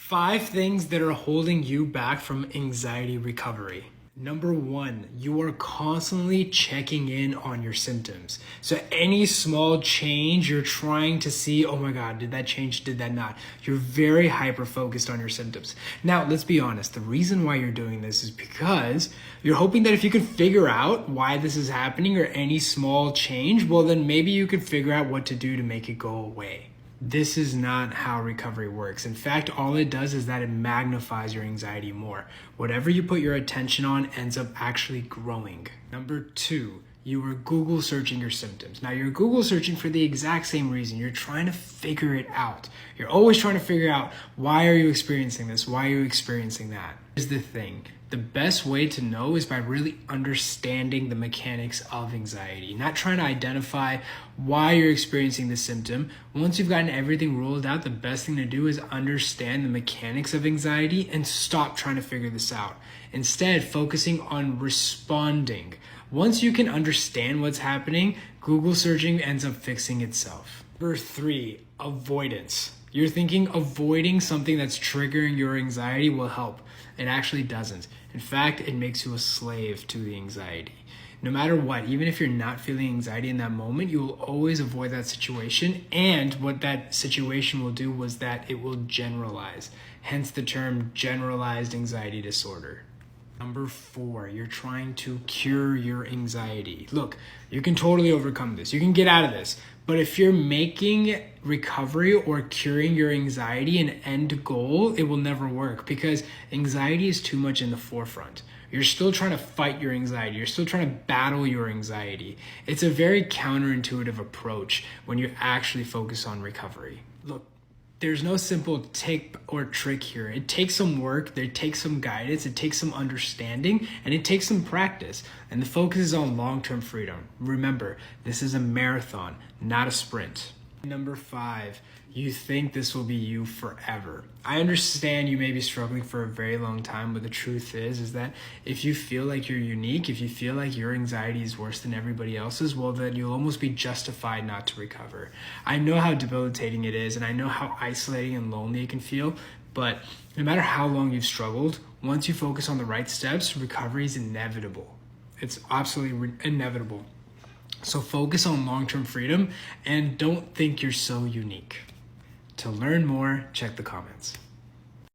5 things that are holding you back from anxiety recovery. Number 1, you are constantly checking in on your symptoms. So any small change, you're trying to see, oh my God, did that change? Did that not? You're very hyper-focused on your symptoms. Now, let's be honest. The reason why you're doing this is because you're hoping that if you can figure out why this is happening or any small change, well, then maybe you can figure out what to do to make it go away. This is not how recovery works. In fact, all it does is that it magnifies your anxiety more. Whatever you put your attention on ends up actually growing. Number 2, you are Google searching your symptoms. Now, you're Google searching for the exact same reason. You're trying to figure it out. You're always trying to figure out, why are you experiencing this? Why are you experiencing that? Here's the thing. The best way to know is by really understanding the mechanics of anxiety, not trying to identify why you're experiencing the symptom. Once you've gotten everything ruled out, the best thing to do is understand the mechanics of anxiety and stop trying to figure this out. Instead, focusing on responding. Once you can understand what's happening, Google searching ends up fixing itself. Number 3, avoidance. You're thinking avoiding something that's triggering your anxiety will help. It actually doesn't. In fact, it makes you a slave to the anxiety. No matter what, even if you're not feeling anxiety in that moment, you will always avoid that situation. And what that situation will do was that it will generalize. Hence the term generalized anxiety disorder. Number 4, you're trying to cure your anxiety. Look, you can totally overcome this. You can get out of this. But if you're making recovery or curing your anxiety an end goal, it will never work because anxiety is too much in the forefront. You're still trying to fight your anxiety. You're still trying to battle your anxiety. It's a very counterintuitive approach when you actually focus on recovery. Look, there's no simple tip or trick here. It takes some work, it takes some guidance, it takes some understanding, and it takes some practice. And the focus is on long-term freedom. Remember, this is a marathon, not a sprint. Number 5, you think this will be you forever. I understand you may be struggling for a very long time, but the truth is that if you feel like you're unique, if you feel like your anxiety is worse than everybody else's, well, then you'll almost be justified not to recover. I know how debilitating it is, and I know how isolating and lonely it can feel, but no matter how long you've struggled, once you focus on the right steps, recovery is inevitable. It's absolutely inevitable. So focus on long-term freedom and don't think you're so unique. To learn more, check the comments.